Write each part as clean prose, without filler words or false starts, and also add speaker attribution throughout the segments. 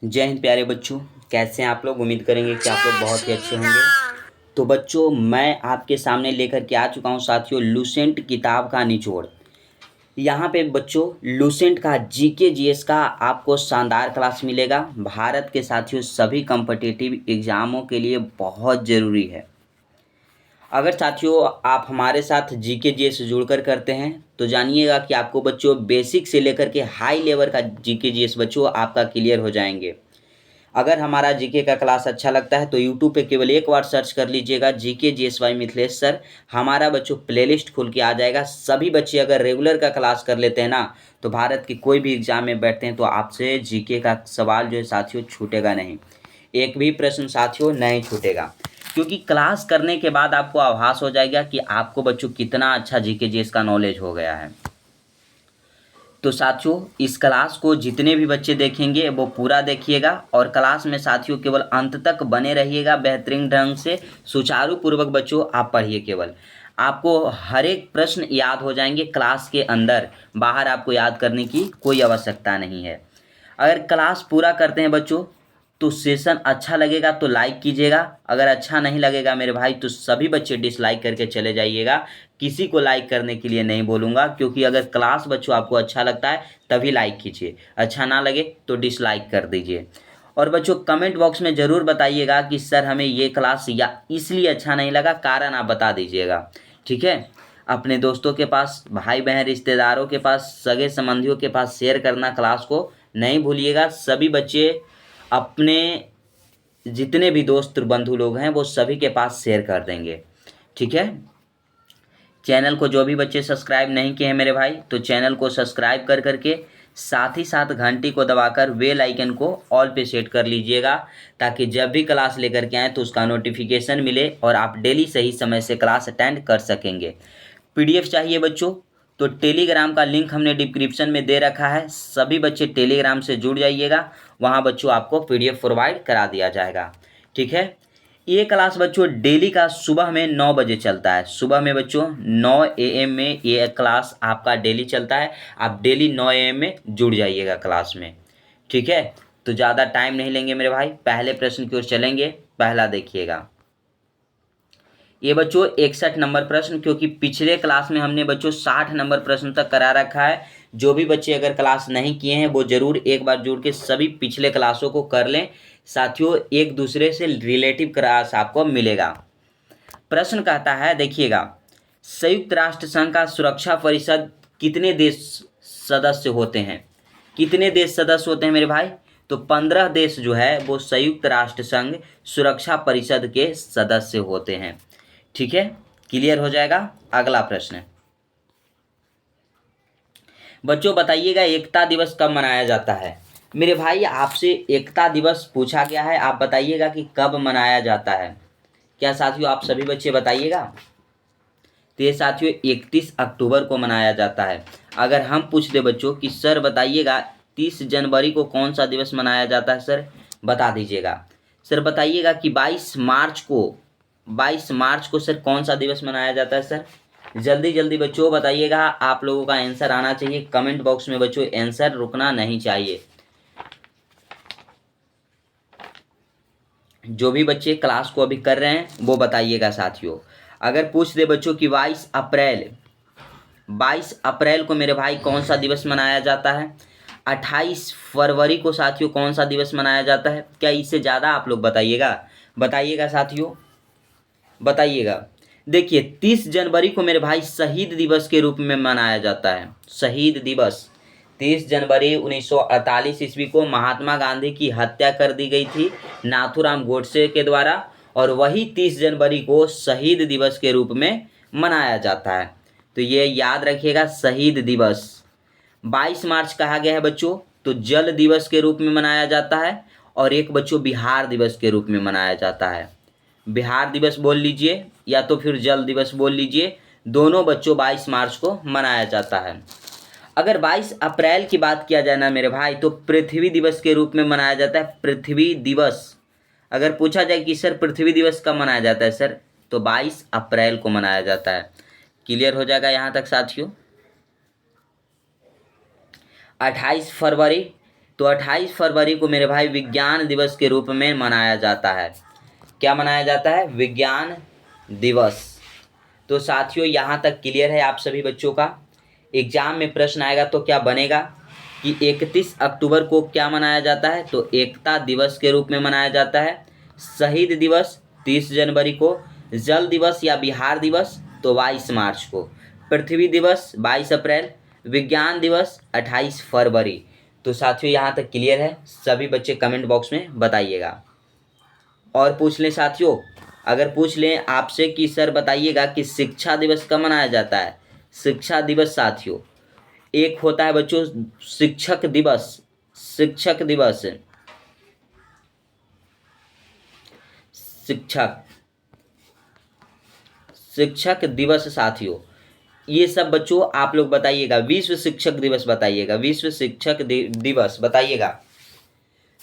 Speaker 1: जय हिंद प्यारे बच्चों। कैसे हैं आप लोग। उम्मीद करेंगे कि आप लोग बहुत ही अच्छे होंगे। तो बच्चों, मैं आपके सामने लेकर के आ चुका हूं साथियों लूसेंट किताब का निचोड़। यहाँ पे बच्चों लूसेंट का जीके जीएस का आपको शानदार क्लास मिलेगा। भारत के साथियों सभी कॉम्पिटिटिव एग्जामों के लिए बहुत ज़रूरी है। अगर साथियों आप हमारे साथ जीके जीएस से जुड़कर करते हैं तो जानिएगा कि आपको बच्चों बेसिक से लेकर के हाई लेवल का जीके जीएस बच्चों आपका क्लियर हो जाएंगे। अगर हमारा जीके का क्लास अच्छा लगता है तो यूट्यूब पे केवल एक बार सर्च कर लीजिएगा जीके जीएसवाई मिथिलेश सर। हमारा बच्चों प्लेलिस्ट खुल के आ जाएगा। सभी बच्चे अगर रेगुलर का क्लास कर लेते हैं ना तो भारत की कोई भी एग्जाम में बैठते हैं तो आपसे जीके का सवाल जो है साथियों छूटेगा नहीं। एक भी प्रश्न साथियों नहीं छूटेगा, क्योंकि क्लास करने के बाद आपको आभास हो जाएगा कि आपको बच्चों कितना अच्छा जीके जीएस का नॉलेज हो गया है। तो साथियों इस क्लास को जितने भी बच्चे देखेंगे वो पूरा देखिएगा और क्लास में साथियों केवल अंत तक बने रहिएगा। बेहतरीन ढंग से सुचारू पूर्वक बच्चों आप पढ़िए। केवल आपको हर एक प्रश्न याद हो जाएंगे क्लास के अंदर, बाहर आपको याद करने की कोई आवश्यकता नहीं है। अगर क्लास पूरा करते हैं बच्चों तो सेशन अच्छा लगेगा तो लाइक कीजिएगा। अगर अच्छा नहीं लगेगा मेरे भाई तो सभी बच्चे डिसलाइक करके चले जाइएगा। किसी को लाइक करने के लिए नहीं बोलूँगा, क्योंकि अगर क्लास बच्चों आपको अच्छा लगता है तभी लाइक कीजिए, अच्छा ना लगे तो डिसलाइक कर दीजिए। और बच्चों कमेंट बॉक्स में ज़रूर बताइएगा कि सर हमें ये क्लास या इसलिए अच्छा नहीं लगा, कारण आप बता दीजिएगा। ठीक है। अपने दोस्तों के पास, भाई बहन, रिश्तेदारों के पास, सगे संबंधियों के पास शेयर करना क्लास को नहीं भूलिएगा। सभी बच्चे अपने जितने भी दोस्त बंधु लोग हैं वो सभी के पास शेयर कर देंगे। ठीक है। चैनल को जो भी बच्चे सब्सक्राइब नहीं किए हैं मेरे भाई तो चैनल को सब्सक्राइब कर करके साथ ही साथ घंटी को दबाकर बेल आइकन को ऑल पे सेट कर लीजिएगा, ताकि जब भी क्लास लेकर के आएँ तो उसका नोटिफिकेशन मिले और आप डेली सही समय से क्लास अटेंड कर सकेंगे। पीडीएफ चाहिए बच्चों तो टेलीग्राम का लिंक हमने डिस्क्रिप्शन में दे रखा है। सभी बच्चे टेलीग्राम से जुड़ जाइएगा, वहाँ बच्चों आपको पीडीएफ प्रोवाइड करा दिया जाएगा। ठीक है। ये क्लास बच्चों डेली का सुबह में 9 बजे चलता है। सुबह में बच्चों 9 AM में ये क्लास आपका डेली चलता है। आप डेली 9 AM में जुड़ जाइएगा क्लास में। ठीक है। तो ज़्यादा टाइम नहीं लेंगे मेरे भाई, पहले प्रश्न की ओर चलेंगे। पहला देखिएगा ये बच्चों 61 नंबर प्रश्न, क्योंकि पिछले क्लास में हमने बच्चों 60 नंबर प्रश्न तक करा रखा है। जो भी बच्चे अगर क्लास नहीं किए हैं वो ज़रूर एक बार जुड़ के सभी पिछले क्लासों को कर लें। साथियों एक दूसरे से रिलेटिव क्लास आपको मिलेगा। प्रश्न कहता है देखिएगा, संयुक्त राष्ट्र संघ का सुरक्षा परिषद कितने देश सदस्य होते हैं। कितने देश सदस्य होते हैं मेरे भाई, तो 15 देश जो है वो संयुक्त राष्ट्र संघ सुरक्षा परिषद के सदस्य होते हैं। ठीक है, क्लियर हो जाएगा। अगला प्रश्न बच्चों बताइएगा, एकता दिवस कब मनाया जाता है। मेरे भाई आपसे एकता दिवस पूछा गया है, आप बताइएगा कि कब मनाया जाता है। क्या साथियों आप सभी बच्चे बताइएगा। तो ये साथियों 31 अक्टूबर को मनाया जाता है। अगर हम पूछ दे बच्चों कि सर बताइएगा 30 जनवरी को कौन सा दिवस मनाया जाता है, सर बता दीजिएगा। सर बताइएगा कि 22 मार्च को सर कौन सा दिवस मनाया जाता है। सर जल्दी जल्दी बच्चों बताइएगा, आप लोगों का आंसर आना चाहिए कमेंट बॉक्स में बच्चों, आंसर रुकना नहीं चाहिए। जो भी बच्चे क्लास को अभी कर रहे हैं वो बताइएगा साथियों। अगर पूछ दे बच्चों कि 22 अप्रैल को मेरे भाई कौन सा दिवस मनाया जाता है। 28 फरवरी को साथियों कौन सा दिवस मनाया जाता है। क्या इससे ज़्यादा आप लोग बताइएगा साथियों, बताइएगा। देखिए 30 जनवरी को मेरे भाई शहीद दिवस के रूप में मनाया जाता है। शहीद दिवस 30 जनवरी 1948 ईस्वी को महात्मा गांधी की हत्या कर दी गई थी नाथूराम गोडसे के द्वारा, और वही 30 जनवरी को शहीद दिवस के रूप में मनाया जाता है। तो ये याद रखिएगा, शहीद दिवस। 22 मार्च कहा गया है बच्चों तो जल दिवस के रूप में मनाया जाता है, और एक बच्चों बिहार दिवस के रूप में मनाया जाता है। बिहार दिवस बोल लीजिए या तो फिर जल दिवस बोल लीजिए, दोनों बच्चों 22 मार्च को मनाया जाता है। अगर 22 अप्रैल की बात किया जाए ना मेरे भाई तो पृथ्वी दिवस के रूप में मनाया जाता है। पृथ्वी दिवस अगर पूछा जाए कि सर पृथ्वी दिवस कब मनाया जाता है सर, तो 22 अप्रैल को मनाया जाता है। क्लियर हो जाएगा यहाँ तक साथियों। 28 फरवरी तो 28 फरवरी को मेरे भाई विज्ञान दिवस के रूप में मनाया जाता है। क्या मनाया जाता है? विज्ञान दिवस। तो साथियों यहाँ तक क्लियर है आप सभी बच्चों का। एग्जाम में प्रश्न आएगा तो क्या बनेगा कि 31 अक्टूबर को क्या मनाया जाता है? तो एकता दिवस के रूप में मनाया जाता है। शहीद दिवस 30 जनवरी को। जल दिवस या बिहार दिवस तो 22 मार्च को। पृथ्वी दिवस 22 अप्रैल। विज्ञान दिवस 28 फरवरी। तो साथियों यहाँ तक क्लियर है। सभी बच्चे कमेंट बॉक्स में बताइएगा। और पूछ लें साथियों, अगर पूछ लें आपसे कि सर बताइएगा कि शिक्षा दिवस कब मनाया जाता है? शिक्षा दिवस साथियों एक होता है बच्चों शिक्षक दिवस। शिक्षक दिवस, शिक्षक दिवस साथियों, ये सब बच्चों आप लोग बताइएगा। विश्व शिक्षक दिवस बताइएगा, विश्व शिक्षक दिवस बताइएगा।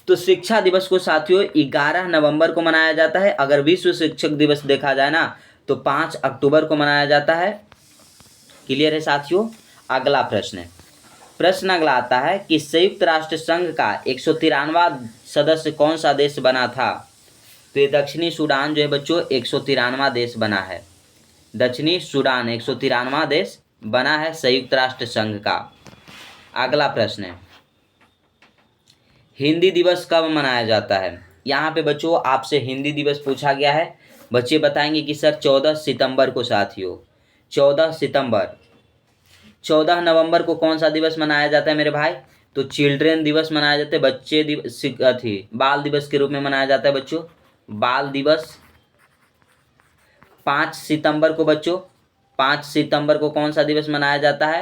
Speaker 1: तो शिक्षा दिवस को साथियों 11 नवंबर को मनाया जाता है। अगर विश्व शिक्षक दिवस देखा जाए ना तो 5 अक्टूबर को मनाया जाता है। क्लियर है साथियों। अगला प्रश्न अगला आता है कि संयुक्त राष्ट्र संघ का 193वां सदस्य कौन सा देश बना था? तो ये दक्षिणी सूडान जो है बच्चों 193वां देश बना है। दक्षिणी सूडान 193वां देश बना है संयुक्त राष्ट्र संघ का। अगला प्रश्न है हिंदी दिवस कब मनाया जाता है? यहाँ पे बच्चों आपसे हिंदी दिवस पूछा गया है। बच्चे बताएंगे कि सर 14 सितंबर को साथियों, 14 सितंबर। 14 नवंबर को कौन सा दिवस मनाया जाता है मेरे भाई? तो चिल्ड्रेन दिवस मनाया जाता है। बच्चे दिवस बाल दिवस के रूप में मनाया जाता है बच्चों, बाल दिवस। 5 सितंबर को बच्चों, 5 सितंबर को कौन सा दिवस मनाया जाता है?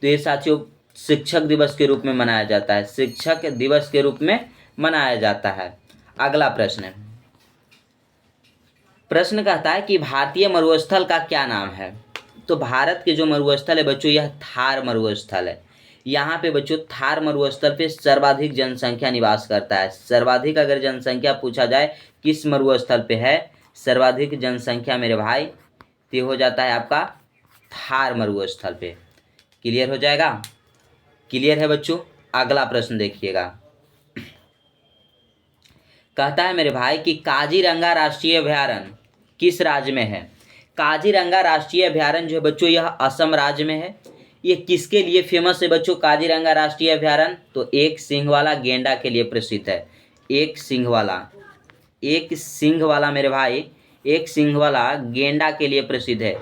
Speaker 1: तो ये साथियों शिक्षक दिवस के रूप में मनाया जाता है। शिक्षक दिवस के रूप में मनाया जाता है। अगला प्रश्न कहता है कि भारतीय मरुस्थल का क्या नाम है? तो भारत के जो मरुस्थल है बच्चों यह थार मरुस्थल है। यहाँ पे बच्चों थार मरुस्थल पे सर्वाधिक जनसंख्या निवास करता है। सर्वाधिक अगर जनसंख्या पूछा जाए किस मरुस्थल पे है सर्वाधिक जनसंख्या मेरे भाई, तो हो जाता है आपका थार मरुस्थल पे। क्लियर हो जाएगा। क्लियर है बच्चों। अगला प्रश्न देखिएगा। कहता है मेरे भाई कि काजीरंगा राष्ट्रीय अभयारण्य किस राज्य में है? काजीरंगा राष्ट्रीय अभयारण्य जो है बच्चों यह असम राज्य में है। ये किसके लिए फेमस है बच्चों काजीरंगा राष्ट्रीय अभयारण्य? तो एक सींग वाला गेंडा के लिए प्रसिद्ध है। एक सींग वाला मेरे भाई, एक सींग वाला गेंडा के लिए प्रसिद्ध है।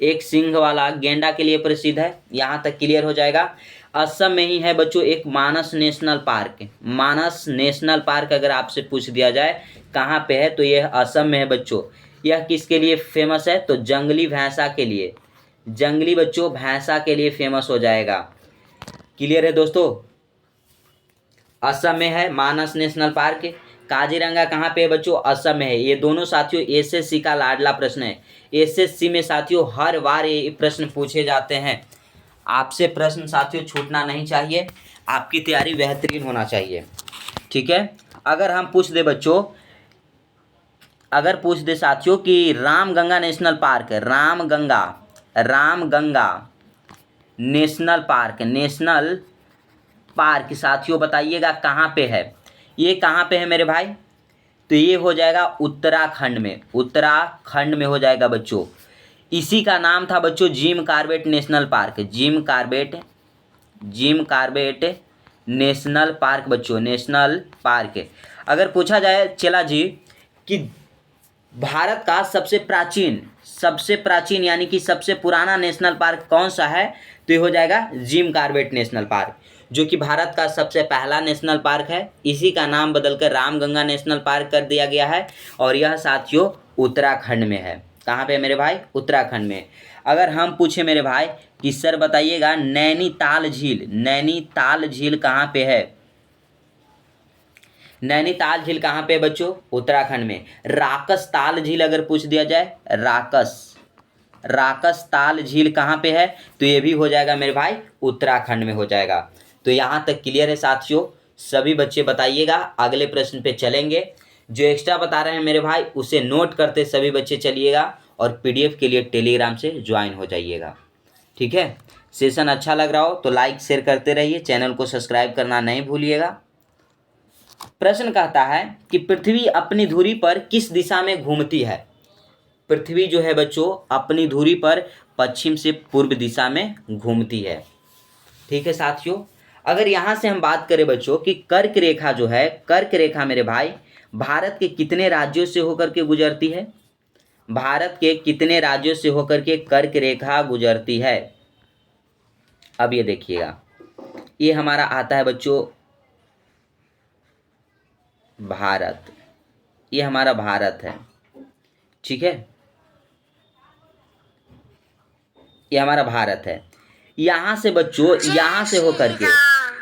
Speaker 1: एक सींग वाला गेंडा के लिए प्रसिद्ध है। यहाँ तक क्लियर हो जाएगा। असम में ही है बच्चों एक मानस नेशनल पार्क। मानस नेशनल पार्क अगर आपसे पूछ दिया जाए कहाँ पे है तो यह असम में है बच्चों। यह किसके लिए फेमस है? तो जंगली भैंसा के लिए, जंगली बच्चों भैंसा के लिए फेमस हो जाएगा। क्लियर है दोस्तों। असम में है मानस नेशनल पार्क। काजीरंगा कहाँ पे है बच्चों? असम में है। ये दोनों साथियों एसएससी का लाडला प्रश्न है। एसएससी में साथियों हर बार ये प्रश्न पूछे जाते हैं। आपसे प्रश्न साथियों छूटना नहीं चाहिए, आपकी तैयारी बेहतरीन होना चाहिए। ठीक है। अगर हम पूछ दे बच्चों, अगर पूछ दे साथियों कि Ramganga national park, Ramganga national park साथियों बताइएगा कहाँ पे है? ये कहाँ पे है मेरे भाई? तो ये हो जाएगा उत्तराखंड में, उत्तराखंड में हो जाएगा बच्चों। इसी का नाम था बच्चों Jim Corbett national park. Jim Corbett national park बच्चों, नेशनल पार्क। अगर पूछा जाए चला जी कि भारत का सबसे प्राचीन यानी कि सबसे पुराना नेशनल पार्क कौन सा है? तो ये हो जाएगा जिम कॉर्बेट नेशनल पार्क, जो कि भारत का सबसे पहला नेशनल पार्क है। इसी का नाम बदलकर रामगंगा नेशनल पार्क कर दिया गया है और यह साथियों उत्तराखंड में है। कहाँ पे मेरे भाई? उत्तराखंड में। अगर हम पूछे मेरे भाई कि सर बताइएगा नैनीताल झील कहाँ पे है? नैनीताल झील कहाँ पे है बच्चों? उत्तराखंड में। राकस ताल झील अगर पूछ दिया जाए, राकस ताल झील कहाँ पे है? तो ये भी हो जाएगा मेरे भाई उत्तराखंड में हो जाएगा। तो यहाँ तक क्लियर है साथियों। सभी बच्चे बताइएगा। अगले प्रश्न पे चलेंगे। जो एक्स्ट्रा बता रहे हैं मेरे भाई उसे नोट करते सभी बच्चे चलिएगा और पीडीएफ के लिए टेलीग्राम से ज्वाइन हो जाइएगा। ठीक है, सेशन अच्छा लग रहा हो तो लाइक शेयर करते रहिए, चैनल को सब्सक्राइब करना नहीं भूलिएगा। प्रश्न कहता है कि पृथ्वी अपनी धुरी पर किस दिशा में घूमती है। पृथ्वी जो है बच्चों अपनी धुरी पर पश्चिम से पूर्व दिशा में घूमती है। ठीक है साथियों, अगर यहाँ से हम बात करें बच्चों कि कर्क रेखा जो है, कर्क रेखा मेरे भाई भारत के कितने राज्यों से होकर के गुजरती है। भारत के कितने राज्यों से होकर के कर्क रेखा गुजरती है। अब ये देखिएगा, ये हमारा आता है बच्चों भारत, ये हमारा भारत है। ठीक है, ये हमारा भारत है। यहाँ से बच्चों, यहाँ से होकर के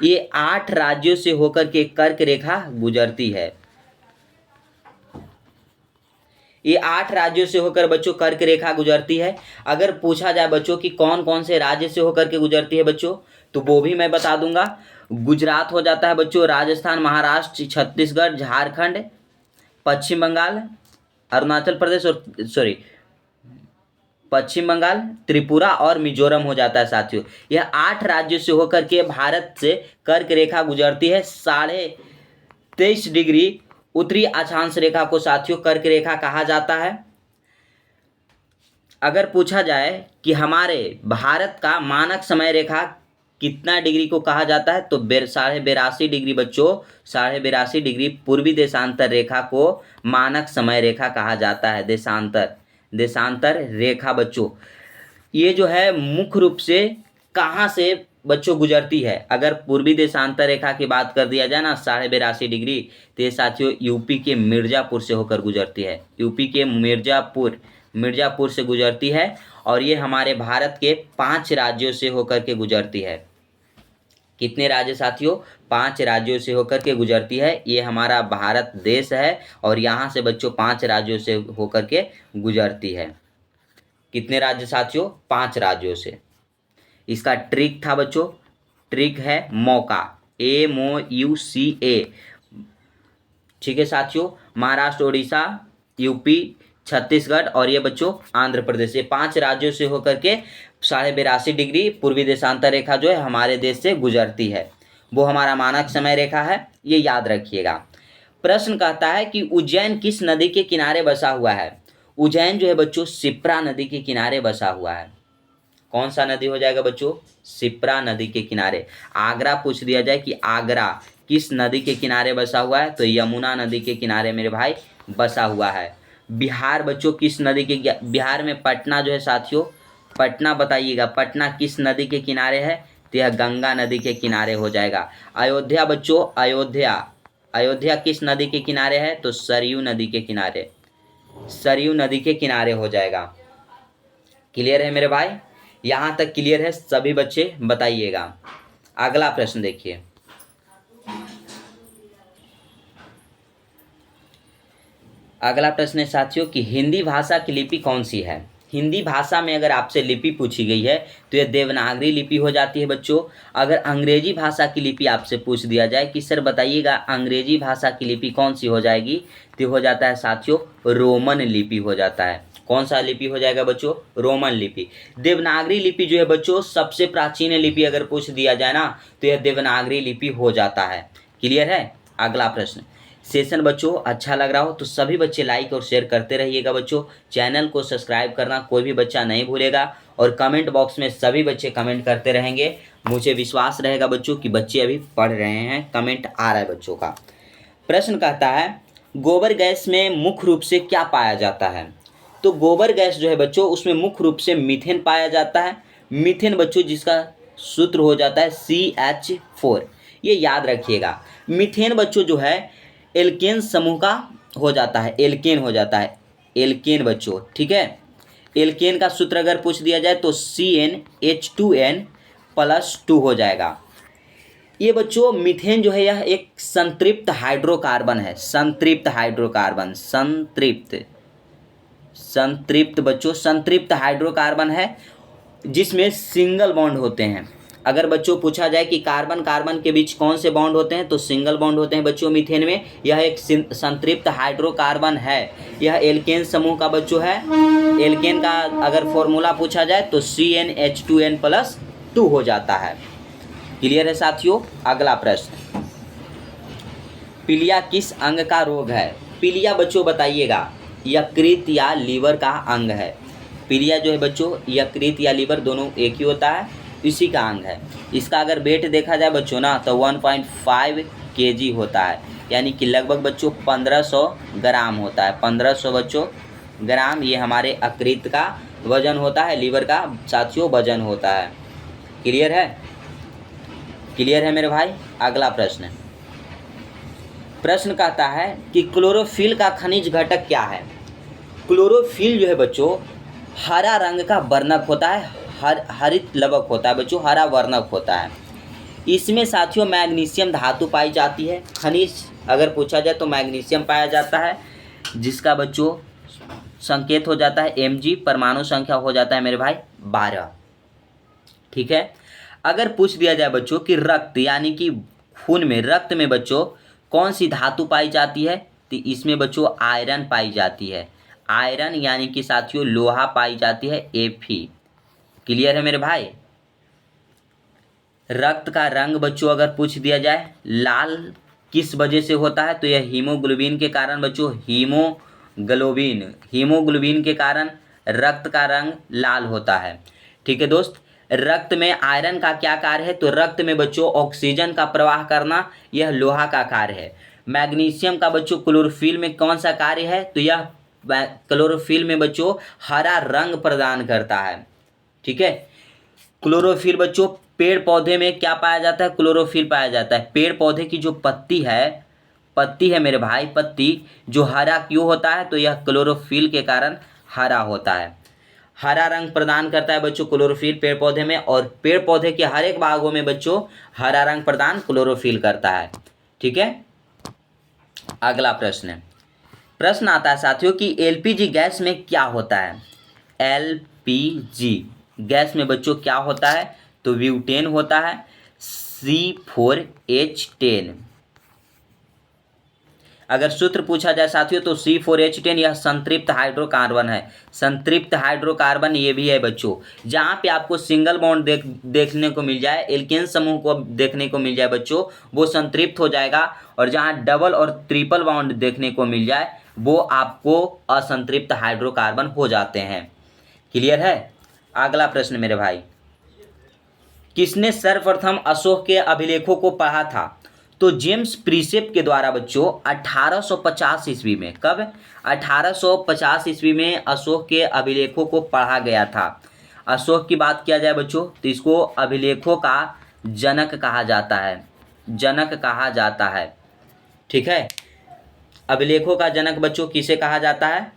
Speaker 1: ये 8 राज्यों से होकर के कर्क रेखा गुजरती है। ये 8 राज्यों से होकर बच्चों कर्क रेखा गुजरती है। अगर पूछा जाए बच्चों कि कौन कौन से राज्य से होकर के गुजरती है बच्चों, तो वो भी मैं बता दूंगा। गुजरात हो जाता है बच्चों, राजस्थान, महाराष्ट्र, छत्तीसगढ़, झारखंड, पश्चिम बंगाल, अरुणाचल प्रदेश और पश्चिम बंगाल, त्रिपुरा और मिजोरम हो जाता है साथियों। यह 8 राज्यों से होकर के भारत से कर्क रेखा गुजरती है। 23.5 डिग्री उत्तरी अक्षांश रेखा को साथियों कर्क रेखा कहा जाता है। अगर पूछा जाए कि हमारे भारत का मानक समय रेखा कितना डिग्री को कहा जाता है, तो 82.5 डिग्री बच्चों, 82.5 डिग्री पूर्वी देशांतर रेखा को मानक समय रेखा कहा जाता है। देशांतर रेखा बच्चों ये जो है मुख्य रूप से कहाँ से बच्चों गुजरती है। अगर पूर्वी देशांतर रेखा की बात कर दिया जाए ना 82.5 डिग्री, तो ये साथियों यूपी के मिर्ज़ापुर से होकर गुजरती है। यूपी के मिर्ज़ापुर से गुजरती है और ये हमारे भारत के 5 राज्यों से होकर के गुजरती है। कितने राज्य साथियों? 5 राज्यों से होकर के गुजरती है। ये हमारा भारत देश है और यहाँ से बच्चों 5 राज्यों से होकर के गुजरती है। कितने राज्य साथियों? 5 राज्यों से। इसका ट्रिक था बच्चों, ट्रिक है मौका, MOUCA। ठीक है साथियों, महाराष्ट्र, उड़ीसा, यूपी, छत्तीसगढ़ और ये बच्चों आंध्र प्रदेश, ये 5 राज्यों से होकर के 82.5 डिग्री पूर्वी देशांतर रेखा जो है हमारे देश से गुजरती है। वो हमारा मानक समय रेखा है, ये याद रखिएगा। प्रश्न कहता है कि उज्जैन किस नदी के किनारे बसा हुआ है। उज्जैन जो है बच्चों शिप्रा नदी के किनारे बसा हुआ है। कौन सा नदी हो जाएगा बच्चों? शिप्रा नदी के किनारे। आगरा पूछ दिया जाए कि आगरा किस नदी के किनारे बसा हुआ है, तो यमुना नदी के किनारे मेरे भाई बसा हुआ है। बिहार बच्चों किस नदी के, बिहार में पटना जो है साथियों, पटना बताइएगा, पटना किस नदी के किनारे है, तो यह गंगा नदी के किनारे हो जाएगा। अयोध्या बच्चों, अयोध्या किस नदी के किनारे है, तो सरयू नदी के किनारे, सरयू नदी के किनारे हो जाएगा। क्लियर है मेरे भाई? यहाँ तक क्लियर है? सभी बच्चे बताइएगा। अगला प्रश्न देखिए, अगला प्रश्न है साथियों कि हिंदी भाषा की लिपि कौन सी है। हिंदी भाषा में अगर आपसे लिपि पूछी गई है तो यह देवनागरी लिपि हो जाती है बच्चों। अगर अंग्रेजी भाषा की लिपि आपसे पूछ दिया जाए कि सर बताइएगा अंग्रेजी भाषा की लिपि कौन सी हो जाएगी, तो हो जाता है साथियों रोमन लिपि हो जाता है। कौन सा लिपि हो जाएगा बच्चों? रोमन लिपि। देवनागरी लिपि जो है बच्चों सबसे प्राचीन लिपि अगर पूछ दिया जाए ना, तो यह देवनागरी लिपि हो जाता है। क्लियर है? अगला प्रश्न, सेशन बच्चों अच्छा लग रहा हो तो सभी बच्चे लाइक और शेयर करते रहिएगा बच्चों। चैनल को सब्सक्राइब करना कोई भी बच्चा नहीं भूलेगा और कमेंट बॉक्स में सभी बच्चे कमेंट करते रहेंगे। मुझे विश्वास रहेगा बच्चों कि बच्चे अभी पढ़ रहे हैं, कमेंट आ रहा है बच्चों का। प्रश्न कहता है गोबर गैस में मुख्य रूप से क्या पाया जाता है। तो गोबर गैस जो है बच्चों उसमें मुख्य रूप से मीथेन पाया जाता है। मीथेन बच्चों जिसका सूत्र हो जाता है CH4, ये याद रखिएगा। मीथेन बच्चों जो है एल्केन समूह का हो जाता है, एल्केन हो जाता है, एल्केन बच्चों। ठीक है, एल्केन का सूत्र अगर पूछ दिया जाए तो CnH2n+2 हो जाएगा। ये बच्चों मीथेन जो है यह एक संतृप्त हाइड्रोकार्बन है, संतृप्त हाइड्रोकार्बन, संतृप्त बच्चों संतृप्त हाइड्रोकार्बन है जिसमें सिंगल बॉन्ड होते हैं। अगर बच्चों पूछा जाए कि कार्बन कार्बन के बीच कौन से बॉन्ड होते हैं, तो सिंगल बॉन्ड होते हैं बच्चों मीथेन में। यह एक संतृप्त हाइड्रोकार्बन है। यह एल्केन समूह का बच्चों है। एल्केन का अगर फॉर्मूला पूछा जाए तो CnH2n+2 हो जाता है। क्लियर है साथियों। अगला प्रश्न, पीलिया किस अंग का रोग है? पीलिया बच्चों बताइएगा, यकृत या लीवर का अंग है। पीलिया जो है बच्चों, यकृत या लीवर दोनों एक ही होता है, इसी का अंग है। इसका अगर वेट देखा जाए बच्चों ना, तो 1.5 kg होता है, यानी कि लगभग बच्चों 1500 ग्राम होता है। 1500 बच्चों ग्राम ये हमारे यकृत का वजन होता है, लीवर का साथियों वजन होता है। क्लियर है? क्लियर है मेरे भाई। अगला प्रश्न, प्रश्न कहता है कि क्लोरोफिल का खनिज घटक क्या है? क्लोरोफिल जो है बच्चों हरा रंग का वर्णक होता है, हरित लवक होता है बच्चों, हरा वर्णक होता है। इसमें साथियों मैग्नीशियम धातु पाई जाती है। खनिज अगर पूछा जाए तो मैग्नीशियम पाया जाता है, जिसका बच्चों संकेत हो जाता है Mg, परमाणु संख्या हो जाता है मेरे भाई 12। ठीक है। अगर पूछ दिया जाए बच्चों कि रक्त यानी कि खून में, रक्त में बच्चों कौन सी धातु पाई जाती है, तो इसमें बच्चों आयरन पाई जाती है। आयरन यानी कि साथियों लोहा पाई जाती है Fe। क्लियर है मेरे भाई। रक्त का रंग बच्चों अगर पूछ दिया जाए लाल किस वजह से होता है, तो यह हीमोग्लोबिन के कारण बच्चों, हीमोग्लोबिन के कारण रक्त का रंग लाल होता है। ठीक है दोस्त। रक्त में आयरन का क्या कार्य है, तो रक्त में बच्चों ऑक्सीजन का प्रवाह करना, यह लोहा का कार्य है। मैग्नीशियम का बच्चों क्लोरोफिल में कौन सा कार्य है, तो यह क्लोरोफिल में बच्चों हरा रंग प्रदान करता है। ठीक है। क्लोरोफिल बच्चों पेड़ पौधे में क्या पाया जाता है, क्लोरोफिल पाया जाता है। पेड़ पौधे की जो पत्ती है मेरे भाई, पत्ती जो हरा क्यों होता है, तो यह क्लोरोफिल के कारण हरा होता है। हरा रंग प्रदान करता है बच्चों क्लोरोफिल पेड़ पौधे में, और पेड़ पौधे के हर एक भागों में बच्चों हरा रंग प्रदान क्लोरोफिल करता है। ठीक है। अगला प्रश्न आता है साथियों कि एलपीजी गैस में क्या होता है? एलपीजी गैस में बच्चों क्या होता है, तो ब्यूटेन होता है, C4H10। अगर सूत्र पूछा जाए साथियों तो C4H10 यह संतृप्त हाइड्रोकार्बन है। संतृप्त हाइड्रोकार्बन ये भी है बच्चों। जहाँ पे आपको सिंगल बॉन्ड देखने को मिल जाए, एल्केन समूह को देखने को मिल जाए बच्चों, वो संतृप्त हो जाएगा, और जहाँ डबल और ट्रिपल बॉन्ड देखने को मिल जाए वो आपको असंतृप्त हाइड्रोकार्बन हो जाते हैं। क्लियर है। अगला प्रश्न मेरे भाई, किसने सर्वप्रथम अशोक के अभिलेखों को पढ़ा था? तो जेम्स प्रिसेप के द्वारा बच्चों 1850 ईस्वी में। कब? 1850 ईस्वी में अशोक के अभिलेखों को पढ़ा गया था। अशोक की बात किया जाए बच्चों तो इसको अभिलेखों का जनक कहा जाता है, जनक कहा जाता है। ठीक है। अभिलेखों का जनक बच्चों किसे कहा जाता है,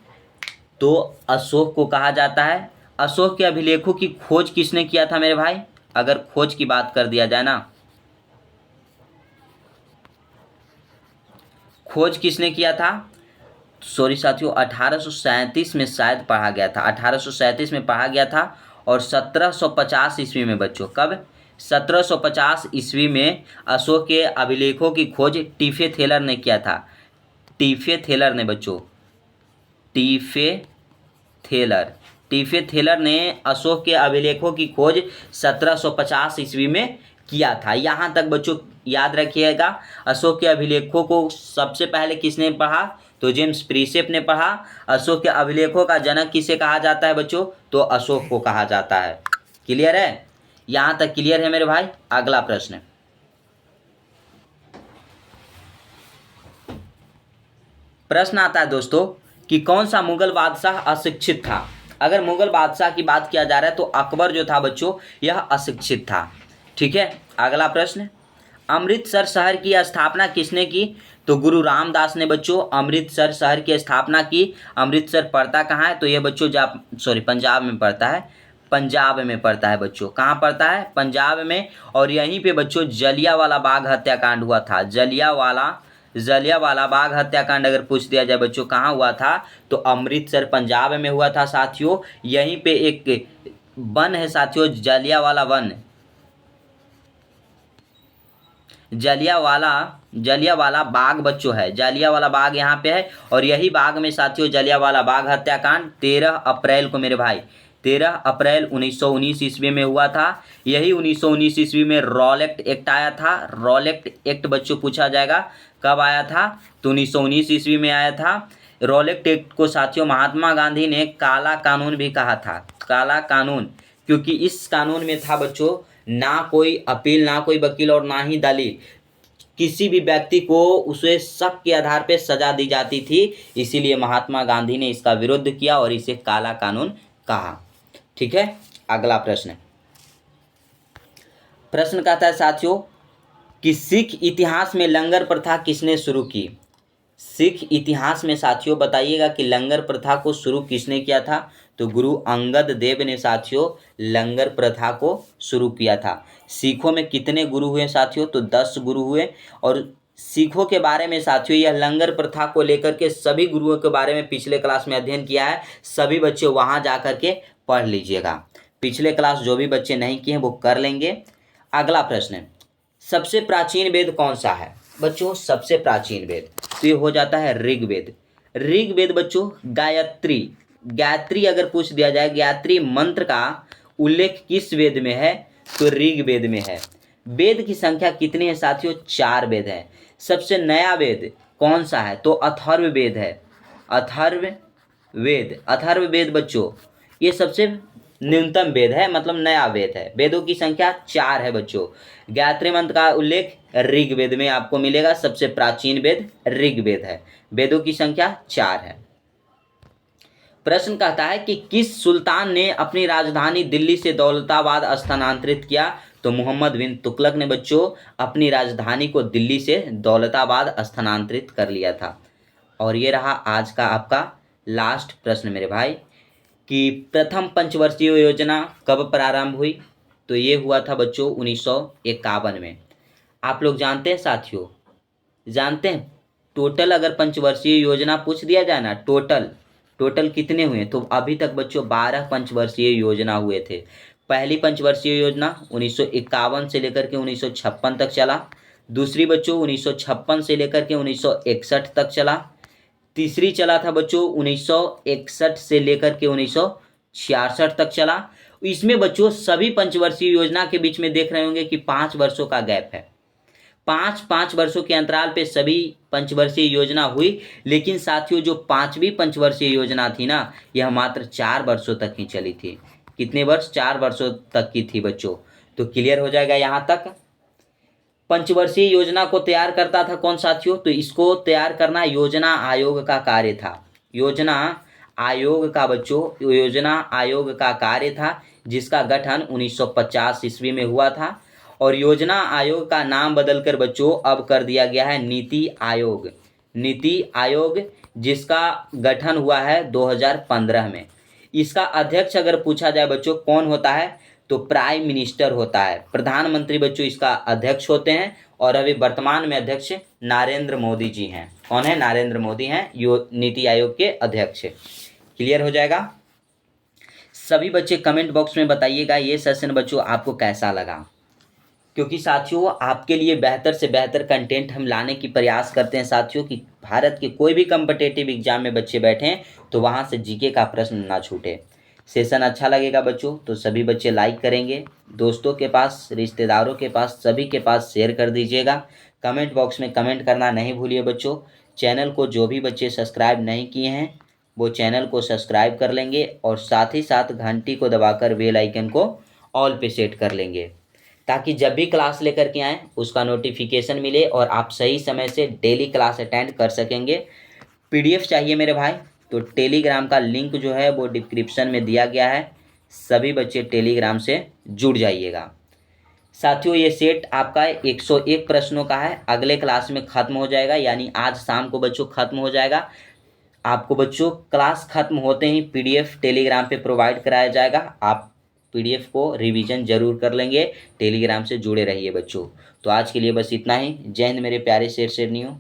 Speaker 1: तो अशोक को कहा जाता है। अशोक के अभिलेखों की खोज किसने किया था मेरे भाई? अगर खोज की बात कर दिया जाए ना, खोज किसने किया था, सॉरी साथियों 1837 में शायद पढ़ा गया था। 1837 में पढ़ा गया था, और 1750 ईस्वी में बच्चों, कब? 1750 ईस्वी में अशोक के अभिलेखों की खोज टीफे थेलर ने किया था। टीफे थेलर ने बच्चों, टीफे थेलर ने अशोक के अभिलेखों की खोज 1750 ईस्वी में किया था। यहाँ तक बच्चों याद रखिएगा। अशोक के अभिलेखों को सबसे पहले किसने पढ़ा, तो जेम्स प्रिसेप ने पढ़ा। अशोक के अभिलेखों का जनक किसे कहा जाता है बच्चों, तो अशोक को कहा जाता है। क्लियर है। यहाँ तक क्लियर है मेरे भाई। अगला प्रश्न आता है दोस्तों कि कौन सा मुगल बादशाह अशिक्षित था? अगर मुगल बादशाह की बात किया जा रहा है तो अकबर जो था बच्चों यह अशिक्षित था। ठीक है। अगला प्रश्न, अमृतसर शहर की स्थापना किसने की? तो गुरु रामदास ने बच्चों अमृतसर शहर की स्थापना की। अमृतसर पड़ता कहाँ है, तो यह बच्चों पंजाब में पड़ता है। पंजाब में पड़ता है बच्चों। कहाँ पड़ता है? पंजाब में। और यहीं पे बच्चों जलियांवाला बाग हत्याकांड हुआ था। जलियांवाला बाग हत्याकांड अगर पूछ दिया जाए बच्चों कहाँ हुआ था, तो अमृतसर पंजाब में हुआ था साथियों। यहीं पे एक वन है साथियों, जलियांवाला वन। जलियांवाला बाग बच्चों है, जलियांवाला बाग यहाँ पे है। और यही बाग में साथियों जलियांवाला बाग हत्याकांड 13 अप्रैल को मेरे भाई 13 अप्रैल 1919 ईस्वी में हुआ था। यही 1919 ईस्वी में रॉलेट एक्ट आया था। रॉलेट एक्ट बच्चों पूछा जाएगा कब आया था, तो 1919 ईस्वी में आया था। रॉलेट एक्ट को साथियों महात्मा गांधी ने काला कानून भी कहा था, काला कानून, क्योंकि इस कानून में था बच्चों ना कोई अपील, ना कोई वकील और ना ही दलील, किसी भी व्यक्ति को उसे शक के आधार पर सजा दी जाती थी। इसीलिए महात्मा गांधी ने इसका विरोध किया और इसे काला कानून कहा। ठीक है, अगला प्रश्न कहता है साथियों कि सिख इतिहास में लंगर प्रथा किसने शुरू की। सिख इतिहास में साथियों बताइएगा कि लंगर प्रथा को शुरू किसने किया था, तो गुरु अंगद देव ने साथियों लंगर प्रथा को शुरू किया था। सिखों में कितने गुरु हुए साथियों, तो 10 गुरु हुए। और सिखों के बारे में साथियों यह लंगर प्रथा को लेकर के सभी गुरुओं के बारे में पिछले क्लास में अध्ययन किया है। सभी बच्चे वहाँ जा कर के पढ़ लीजिएगा। पिछले क्लास जो भी बच्चे नहीं किए हैं वो कर लेंगे। अगला प्रश्न है, सबसे प्राचीन वेद कौन सा है बच्चों। सबसे प्राचीन वेद तो ये हो जाता है ऋग्वेद। ऋग्वेद बच्चों गायत्री अगर पूछ दिया जाए गायत्री मंत्र का उल्लेख किस वेद में है, तो ऋग्वेद में है। वेद की संख्या कितनी है साथियों, 4 वेद है। सबसे नया वेद कौन सा है, तो अथर्ववेद है। अथर्ववेद बच्चों ये सबसे न्यूनतम वेद है, मतलब नया वेद है। वेदों की संख्या 4 है बच्चों। गायत्री मंत्र का उल्लेख ऋग्वेद में आपको मिलेगा। सबसे प्राचीन वेद ऋग्वेद है। वेदों की संख्या 4 है। प्रश्न कहता है कि किस सुल्तान ने अपनी राजधानी दिल्ली से दौलताबाद स्थानांतरित किया, तो मोहम्मद बिन तुगलक ने बच्चों अपनी राजधानी को दिल्ली से दौलताबाद स्थानांतरित कर लिया था। और ये रहा आज का आपका लास्ट प्रश्न मेरे भाई कि प्रथम पंचवर्षीय योजना कब प्रारंभ हुई, तो ये हुआ था बच्चों 1951 में। आप लोग जानते हैं साथियों, जानते हैं टोटल अगर पंचवर्षीय योजना पूछ दिया जाए ना, टोटल कितने हुए, तो अभी तक बच्चों 12 पंचवर्षीय योजना हुए थे। पहली पंचवर्षीय योजना 1951 से लेकर के 1956 तक चला। दूसरी बच्चों 1956 से लेकर के 1961 तक चला। तीसरी चला था बच्चों 1961 से लेकर के 1966 तक चला। इसमें बच्चों सभी पंचवर्षीय योजना के बीच में देख रहे होंगे कि 5 वर्षों का गैप है। 5 वर्षों के अंतराल पे सभी पंचवर्षीय योजना हुई। लेकिन साथियों जो 5वीं पंचवर्षीय योजना थी ना, यह मात्र 4 वर्षों तक ही चली थी। कितने वर्ष, 4 वर्षों तक की थी बच्चों। तो क्लियर हो जाएगा यहाँ तक। पंचवर्षीय योजना को तैयार करता था कौन साथियों, तो इसको तैयार करना योजना आयोग का कार्य था। योजना आयोग का कार्य था, जिसका गठन 1950 ईस्वी में हुआ था। और योजना आयोग का नाम बदलकर बच्चों अब कर दिया गया है नीति आयोग, जिसका गठन हुआ है 2015 में। इसका अध्यक्ष अगर पूछा जाए बच्चों कौन होता है, तो प्राइम मिनिस्टर होता है। प्रधानमंत्री बच्चों इसका अध्यक्ष होते हैं। और अभी वर्तमान में अध्यक्ष नरेंद्र मोदी जी हैं। कौन है, नरेंद्र मोदी हैं नीति आयोग के अध्यक्ष। क्लियर हो जाएगा। सभी बच्चे कमेंट बॉक्स में बताइएगा ये सेशन बच्चों आपको कैसा लगा, क्योंकि साथियों आपके लिए बेहतर से बेहतर कंटेंट हम लाने की प्रयास करते हैं साथियों कि भारत के कोई भी कम्पिटिटिव एग्जाम में बच्चे बैठें तो वहाँ से जीके का प्रश्न ना छूटे। सेशन अच्छा लगेगा बच्चों तो सभी बच्चे लाइक करेंगे, दोस्तों के पास, रिश्तेदारों के पास, सभी के पास शेयर कर दीजिएगा। कमेंट बॉक्स में कमेंट करना नहीं भूलिए बच्चों। चैनल को जो भी बच्चे सब्सक्राइब नहीं किए हैं वो चैनल को सब्सक्राइब कर लेंगे और साथ ही साथ घंटी को दबाकर बेल आइकन को ऑल पे सेट कर लेंगे, ताकि जब भी क्लास लेकर के आएँ उसका नोटिफिकेशन मिले और आप सही समय से डेली क्लास अटेंड कर सकेंगे। PDF चाहिए मेरे भाई, तो टेलीग्राम का लिंक जो है वो डिस्क्रिप्शन में दिया गया है। सभी बच्चे टेलीग्राम से जुड़ जाइएगा। साथियों ये सेट आपका 101 प्रश्नों का है, अगले क्लास में ख़त्म हो जाएगा, यानी आज शाम को बच्चों ख़त्म हो जाएगा। आपको बच्चों क्लास ख़त्म होते ही PDF टेलीग्राम पे प्रोवाइड कराया जाएगा। आप PDF को रिवीजन जरूर कर लेंगे, टेलीग्राम से जुड़े रहिए बच्चों। तो आज के लिए बस इतना ही। जय हिंद मेरे प्यारे शेर शेरनियों।